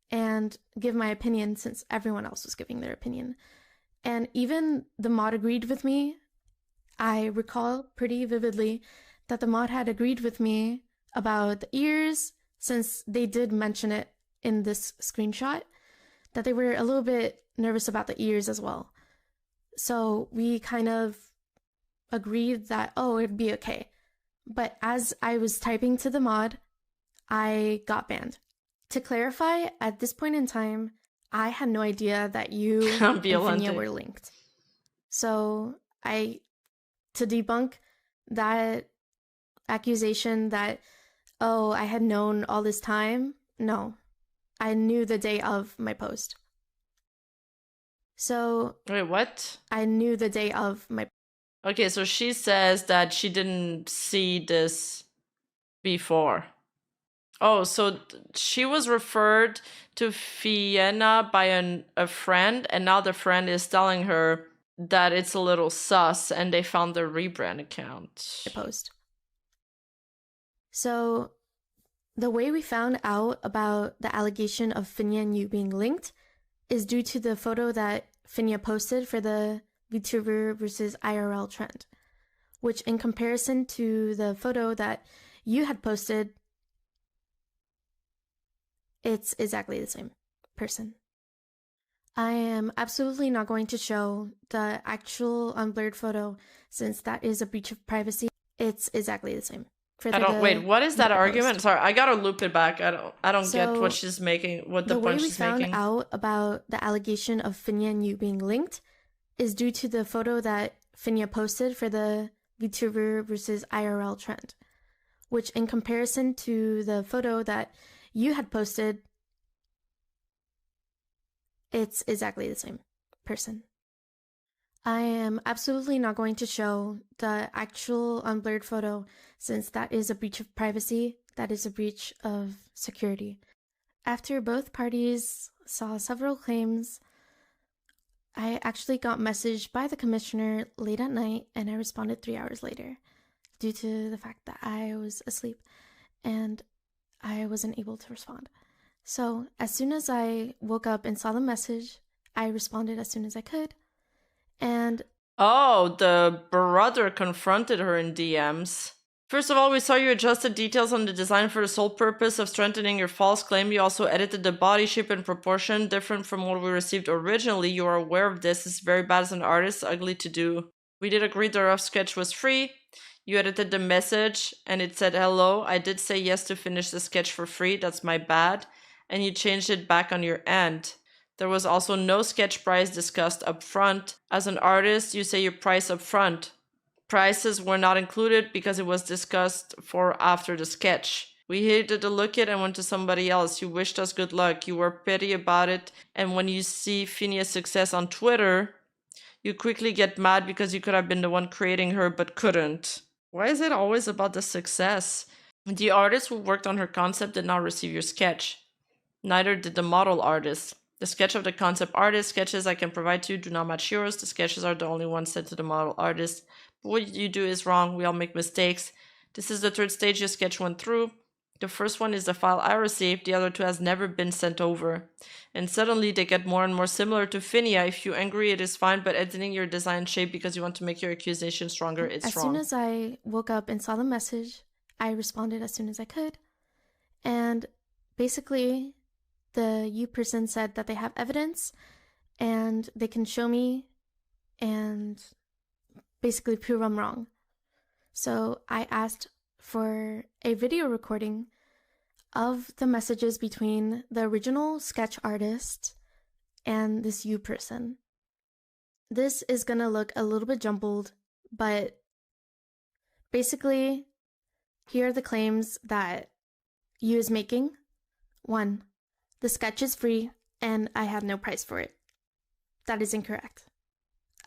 and give my opinion since everyone else was giving their opinion. And even the mod agreed with me. I recall pretty vividly that the mod had agreed with me about the ears, since they did mention it in this screenshot, that they were a little bit nervous about the ears as well. So we kind of agreed that, oh, it'd be okay. But as I was typing to the mod, I got banned. To clarify, at this point in time, I had no idea that you and Finia were linked. So to debunk that accusation that, oh, I had known all this time, no. I knew the day of my post. So... Wait, what? I knew the day of my... Okay, so she says that she didn't see this before. Oh, so she was referred to Finia by a friend, and now the friend is telling her that it's a little sus, and they found the rebrand account. Post. So, the way we found out about the allegation of Finia and you being linked is due to the photo that Finia posted for the Vtuber versus IRL trend, which in comparison to the photo that you had posted, it's exactly the same person. I am absolutely not going to show the actual unblurred photo since that is a breach of privacy. It's exactly the same. Wait, what is that argument? Sorry, I gotta loop it back. I don't get what she's making, what the point she's making. The way we found out about the allegation of Finia and you being linked is due to the photo that Finia posted for the Vtuber versus IRL trend, which in comparison to the photo that you had posted, it's exactly the same person. I am absolutely not going to show the actual unblurred photo since that is a breach of privacy, that is a breach of security. After both parties saw several claims. I actually got messaged by the commissioner late at night, and I responded 3 hours later due to the fact that I was asleep and I wasn't able to respond. So as soon as I woke up and saw the message, I responded as soon as I could. And oh, the brother confronted her in DMs. First of all, we saw you adjusted details on the design for the sole purpose of strengthening your false claim. You also edited the body shape and proportion different from what we received originally. You are aware of this. It's very bad as an artist, ugly to do. We did agree the rough sketch was free. You edited the message and it said hello. I did say yes to finish the sketch for free. That's my bad. And you changed it back on your end. There was also no sketch price discussed up front. As an artist, you say your price up front. Prices were not included because it was discussed for after the sketch. We hated a look at and went to somebody else. You wished us good luck. You were petty about it. And when you see Finia's success on Twitter, you quickly get mad because you could have been the one creating her but couldn't. Why is it always about the success? The artist who worked on her concept did not receive your sketch. Neither did the model artist. The sketch of the concept artist sketches I can provide to you do not match yours. The sketches are the only ones sent to the model artist. But what you do is wrong. We all make mistakes. This is the third stage your sketch went through. The first one is the file I received. The other two has never been sent over. And suddenly they get more and more similar to Finia. If you angry, it is fine, but editing your design shape because you want to make your accusation stronger, it's wrong. As soon as I woke up and saw the message, I responded as soon as I could. And basically, the you person said that they have evidence and they can show me and basically prove I'm wrong. So I asked for a video recording of the messages between the original sketch artist and this you person. This is gonna look a little bit jumbled, but basically, here are the claims that you is making. 1. The sketch is free and I have no price for it. That is incorrect.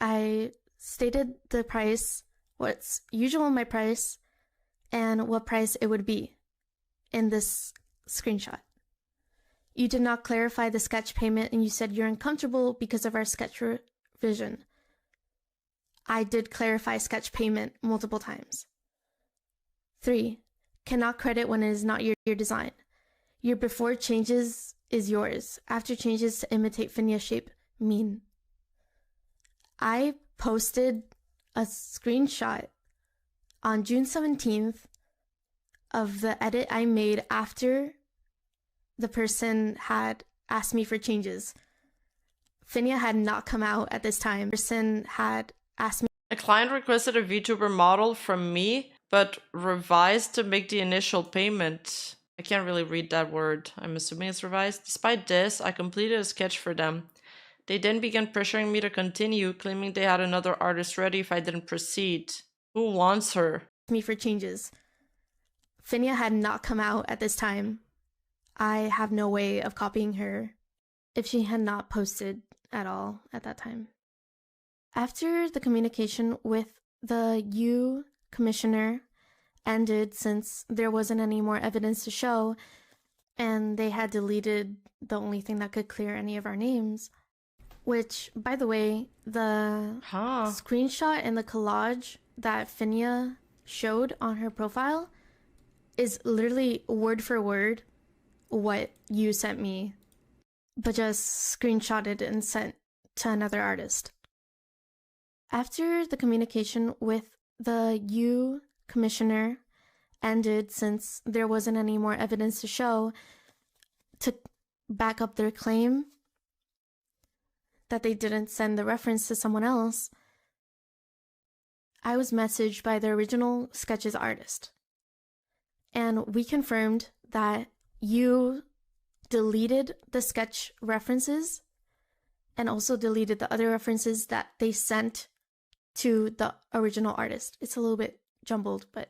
I stated the price, what's usual my price, and what price it would be in this screenshot. You did not clarify the sketch payment and you said you're uncomfortable because of our sketch revision. I did clarify sketch payment multiple times. 3. Cannot credit when it is not your design. Your before changes is yours. After changes to imitate Finia shape mean. I posted a screenshot on June 17th of the edit I made after the person had asked me for changes. Finia had not come out at this time. The person had asked me. A client requested a VTuber model from me, but revised to make the initial payment. I can't really read that word. I'm assuming it's revised. Despite this, I completed a sketch for them. They then began pressuring me to continue, claiming they had another artist ready if I didn't proceed. Who wants her? Me for changes. Finia had not come out at this time. I have no way of copying her if she had not posted at all at that time. After the communication with the U commissioner ended, since there wasn't any more evidence to show, and they had deleted the only thing that could clear any of our names, which, by the way, the screenshot and the collage that Finia showed on her profile is literally word for word what you sent me, but just screenshotted and sent to another artist. After the communication with the U commissioner ended, since there wasn't any more evidence to show to back up their claim that they didn't send the reference to someone else, I was messaged by the original sketches artist. And we confirmed that you deleted the sketch references and also deleted the other references that they sent to the original artist. It's a little bit jumbled, but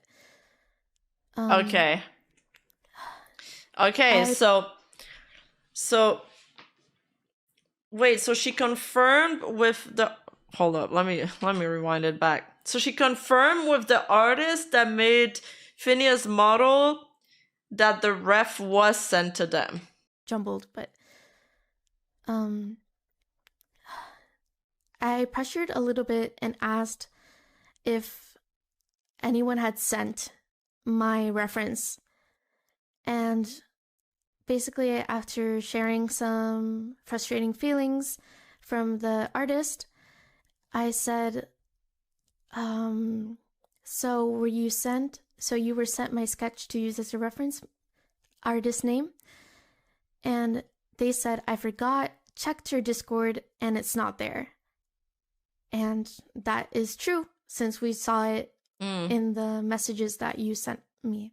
okay, so wait, so she confirmed with the, hold up, let me rewind it back. So she confirmed with the artist that made Finia's model that the ref was sent to them. Jumbled, but I pressured a little bit and asked if anyone had sent my reference. And basically, after sharing some frustrating feelings from the artist, I said, so you were sent my sketch to use as a reference, artist name? And they said, I forgot, checked your Discord, and it's not there. And that is true, since we saw it in the messages that you sent me.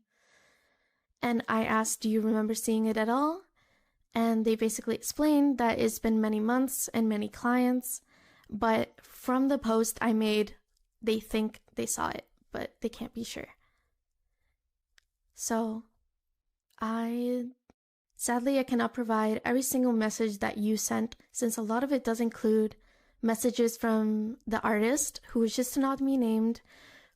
And I asked, do you remember seeing it at all? And they basically explained that it's been many months and many clients, but from the post I made, they think they saw it, but they can't be sure. So, sadly, I cannot provide every single message that you sent, since a lot of it does include messages from the artist, who wishes to not be named,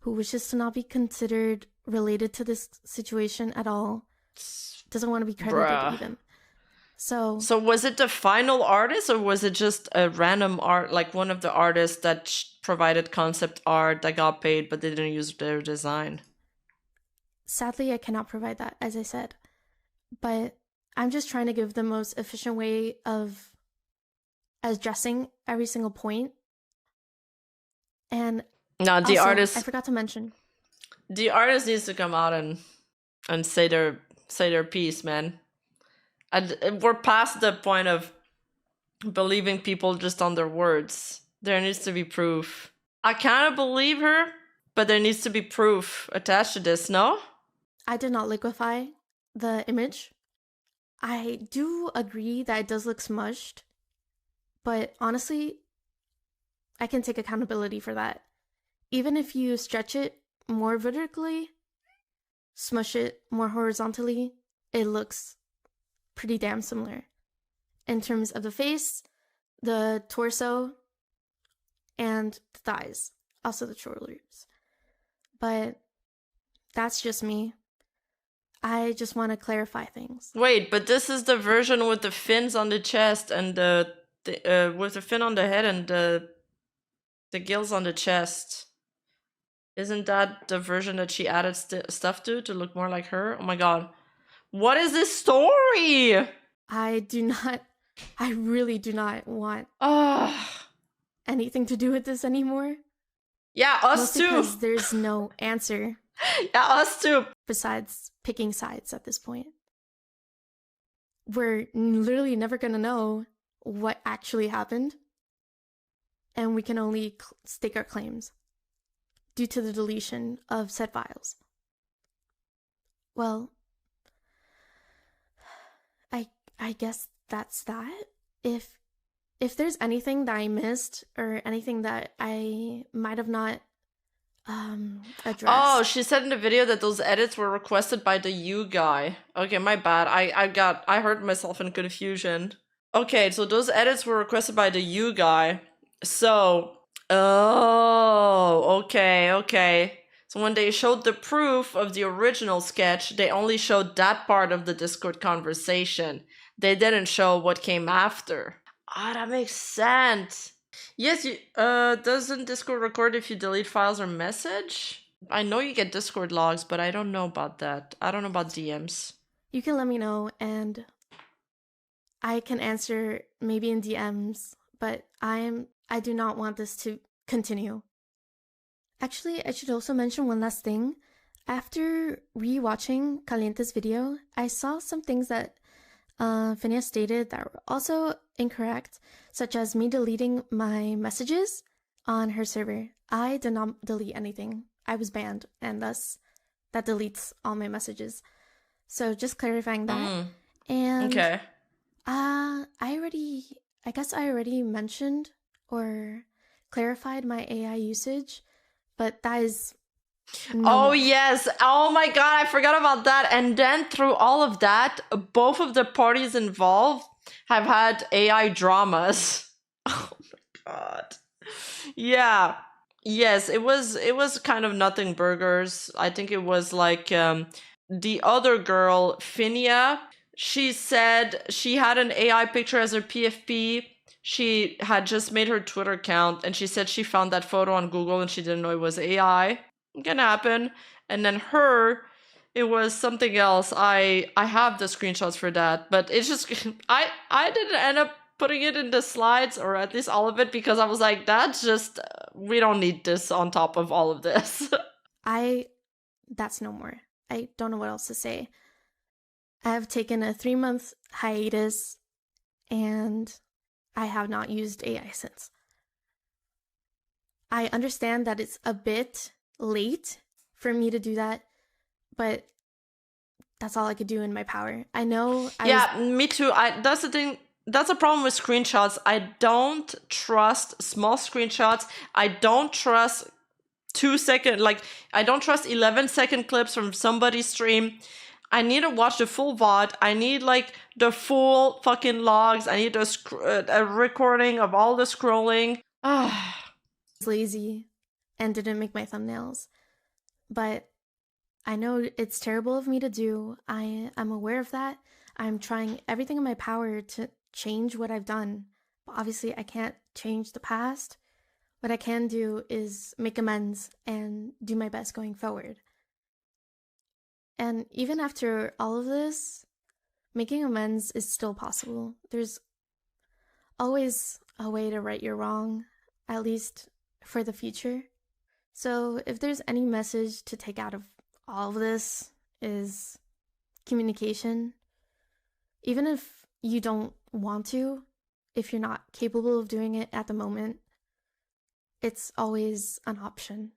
who wishes to not be considered related to this situation at all, doesn't want to be credited even. So was it the final artist, or was it just a random art, like one of the artists that provided concept art that got paid but they didn't use their design? Sadly, I cannot provide that, as I said. But I'm just trying to give the most efficient way of addressing every single point. And now the also, artist, I forgot to mention, the artist needs to come out and say their piece, man. And we're past the point of believing people just on their words. There needs to be proof. I kind of believe her, but there needs to be proof attached to this, no? I did not liquefy the image. I do agree that it does look smushed, but honestly, I can take accountability for that. Even if you stretch it more vertically, smush it more horizontally, it looks pretty damn similar in terms of the face, the torso, and the thighs, also the shoulders. But that's just me. I just want to clarify things. Wait, but this is the version with the fins on the chest and with the fin on the head and the gills on the chest. Isn't that the version that she added stuff to look more like her? Oh my god. What is this story? I really do not want anything to do with this anymore. Yeah, us Mostly too. because there's no answer. Yeah, us too. Besides picking sides at this point. We're literally never gonna know what actually happened. And we can only stake our claims due to the deletion of said files. Well, I guess that's that. If there's anything that I missed or anything that I might have not addressed. Oh, she said in the video that those edits were requested by the you guy. Okay, my bad. I heard myself in confusion. Okay, so those edits were requested by the you guy. So, okay. So when they showed the proof of the original sketch, they only showed that part of the Discord conversation. They didn't show what came after. Ah, that makes sense. Yes, doesn't Discord record if you delete files or message? I know you get Discord logs, but I don't know about that. I don't know about DMs. You can let me know, and I can answer maybe in DMs, but I do not want this to continue. Actually, I should also mention one last thing. After rewatching Caliente's video, I saw some things that Finia stated that were also incorrect, such as me deleting my messages on her server. I did not delete anything. I was banned, and thus that deletes all my messages. So just clarifying that. And okay. I guess I already mentioned or clarified my AI usage, but that is Oh, yes. Oh my god, I forgot about that. And then through all of that, both of the parties involved have had AI dramas. Oh my god. Yeah. Yes, it was kind of nothing burgers. I think it was like the other girl, Finia, She said she had an AI picture as her PFP. She had just made her Twitter account, and she said she found that photo on Google and she didn't know it was AI. It can happen. And then it was something else. I have the screenshots for that, but it's just I didn't end up putting it in the slides, or at least all of it, because I was like, that's just we don't need this on top of all of this. That's no more. I don't know what else to say. I have taken a 3-month hiatus and I have not used AI since. I understand that it's a bit late for me to do that, but that's all I could do in my power. I know me too. That's the thing. That's a problem with screenshots. I don't trust small screenshots. I don't trust 2-second, like, I don't trust 11-second clips from somebody's stream. I need to watch the full VOD. I need, like, the full fucking logs. I need a recording of all the scrolling. Ah. was lazy and didn't make my thumbnails. But I know it's terrible of me to do. I'm aware of that. I'm trying everything in my power to change what I've done. But obviously, I can't change the past. What I can do is make amends and do my best going forward. And even after all of this, making amends is still possible. There's always a way to right your wrong, at least for the future. So if there's any message to take out of all of this, is communication. Even if you don't want to, if you're not capable of doing it at the moment, it's always an option.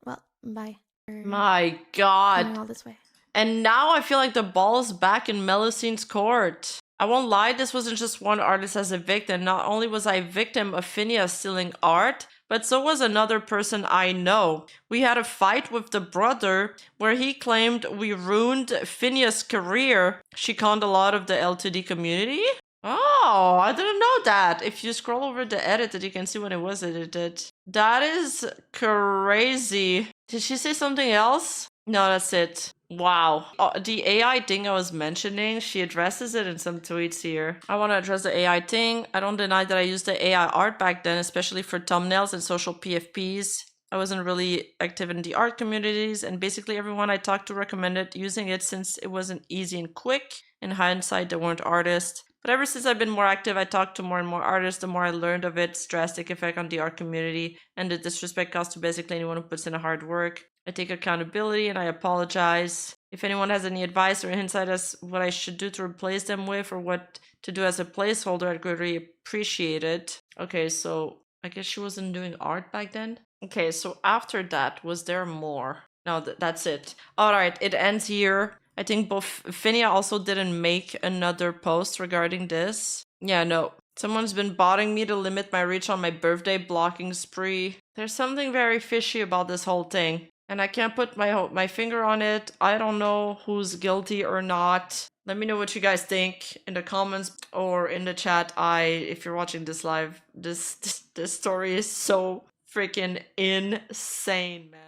Well, bye. My God. Coming all this way. And now I feel like the ball's back in Melusine's court. I won't lie, this wasn't just one artist as a victim. Not only was I a victim of Finia stealing art, but so was another person I know. We had a fight with the brother where he claimed we ruined Finia's career. She conned a lot of the L2D community. Oh, I didn't know that. If you scroll over the edited, you can see when it was edited. That is crazy. Did she say something else? No, that's it. Wow. The AI thing I was mentioning, she addresses it in some tweets here. I want to address the AI thing. I don't deny that I used the AI art back then, especially for thumbnails and social PFPs. I wasn't really active in the art communities, and basically everyone I talked to recommended using it since it wasn't easy and quick. In hindsight, they weren't artists. But ever since I've been more active, I talked to more and more artists, the more I learned of its drastic effect on the art community and the disrespect caused to basically anyone who puts in a hard work. I take accountability and I apologize. If anyone has any advice or insight as what I should do to replace them with or what to do as a placeholder, I'd greatly appreciate it. Okay, so I guess she wasn't doing art back then? Okay, so after that, was there more? No, that's it. Alright, it ends here. I think both Finia also didn't make another post regarding this. Yeah, no. Someone's been botting me to limit my reach on my birthday blocking spree. There's something very fishy about this whole thing. And I can't put my finger on it. I don't know who's guilty or not. Let me know what you guys think in the comments or in the chat. If you're watching this live, this story is so freaking insane, man.